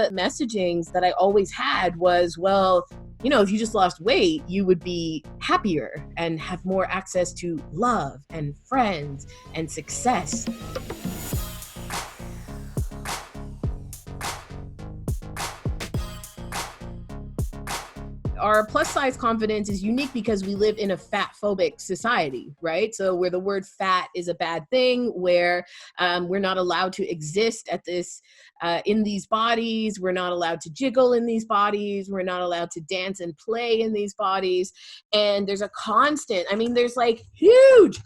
the messagings that I always had was, well, if you just lost weight, you would be happier and have more access to love and friends and success. Our plus size confidence is unique because we live in a fat phobic society, right? So where the word fat is a bad thing, where we're not allowed to exist in these bodies. We're not allowed to jiggle in these bodies. We're not allowed to dance and play in these bodies. And there's there's like huge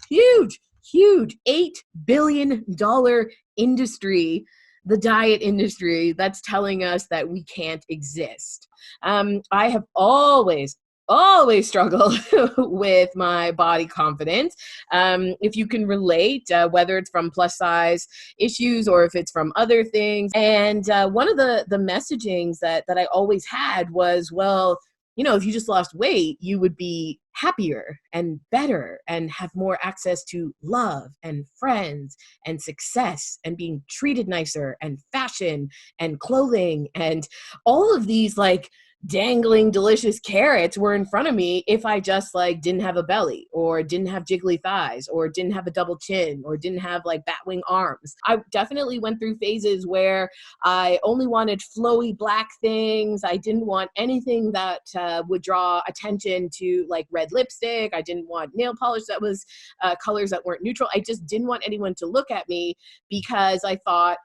$8 billion industry, the diet industry, that's telling us that we can't exist. I have always struggled with my body confidence. If you can relate, whether it's from plus size issues or if it's from other things. And one of the messagings that I always had was, well, if you just lost weight, you would be happier and better and have more access to love and friends and success and being treated nicer and fashion and clothing and all of these like dangling delicious carrots were in front of me if I just like didn't have a belly or didn't have jiggly thighs or didn't have a double chin or didn't have like batwing arms. I definitely went through phases where I only wanted flowy black things. I didn't want anything that would draw attention to like red lipstick. I didn't want nail polish that was colors that weren't neutral. I just didn't want anyone to look at me because I thought,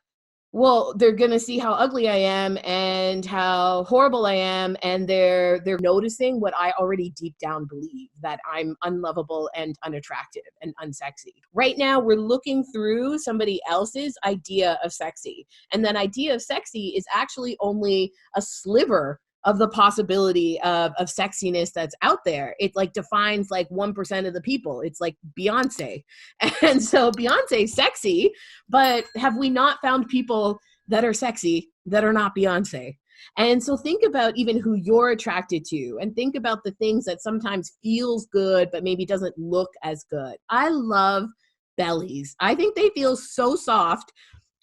well, they're going to see how ugly I am and how horrible I am. And they're noticing what I already deep down believe, that I'm unlovable and unattractive and unsexy. Right now, we're looking through somebody else's idea of sexy. And that idea of sexy is actually only a sliver of the possibility of sexiness that's out there. It like defines like 1% of the people. It's like Beyonce. And so Beyonce's sexy, but have we not found people that are sexy that are not Beyonce? And so think about even who you're attracted to and think about the things that sometimes feels good, but maybe doesn't look as good. I love bellies. I think they feel so soft.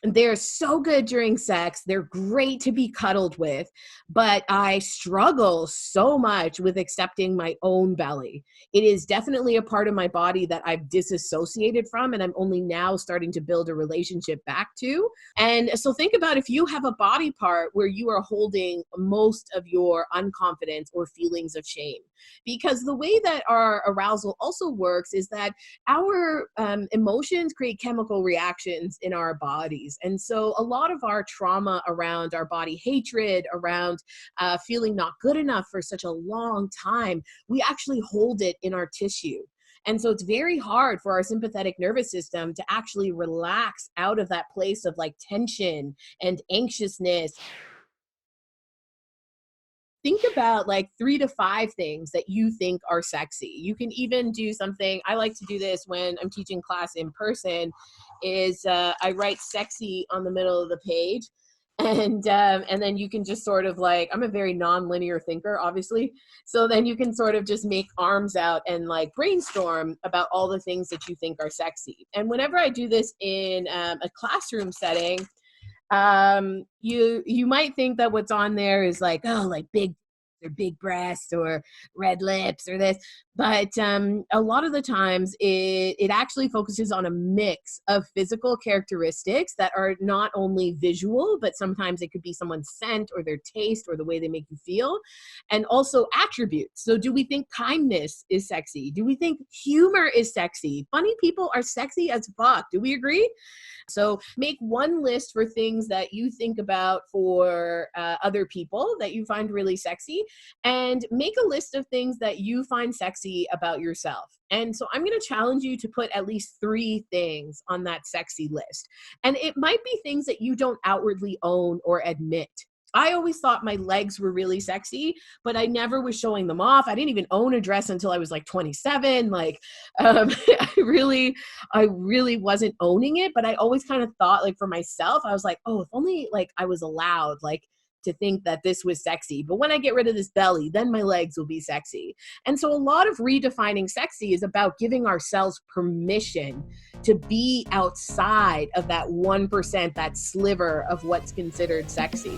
They're so good during sex. They're great to be cuddled with, but I struggle so much with accepting my own belly. It is definitely a part of my body that I've disassociated from, and I'm only now starting to build a relationship back to. And so think about if you have a body part where you are holding most of your unconfidence or feelings of shame. Because the way that our arousal also works is that our emotions create chemical reactions in our bodies. And so a lot of our trauma around our body hatred, around feeling not good enough for such a long time, we actually hold it in our tissue. And so it's very hard for our sympathetic nervous system to actually relax out of that place of like tension and anxiousness. Think about like 3 to 5 things that you think are sexy. You can even do something. I like to do this when I'm teaching class in person is I write sexy on the middle of the page. And then you can just sort of like, I'm a very non-linear thinker, obviously. So then you can sort of just make arms out and like brainstorm about all the things that you think are sexy. And whenever I do this in a classroom setting, you might think that what's on there is like, oh, like big breasts or red lips or this, but a lot of the times it actually focuses on a mix of physical characteristics that are not only visual, but sometimes it could be someone's scent or their taste or the way they make you feel, and also attributes. So do we think kindness is sexy? Do we think humor is sexy? Funny people are sexy as fuck. Do we agree? So make one list for things that you think about for other people that you find really sexy, and make a list of things that you find sexy about yourself. And so I'm going to challenge you to put at least 3 things on that sexy list. And it might be things that you don't outwardly own or admit. I always thought my legs were really sexy, but I never was showing them off. I didn't even own a dress until I was like 27. Like, I really wasn't owning it, but I always kind of thought like for myself, I was like, oh, if only like I was allowed like to think that this was sexy. But when I get rid of this belly, then my legs will be sexy. And so a lot of redefining sexy is about giving ourselves permission to be outside of that 1%, that sliver of what's considered sexy.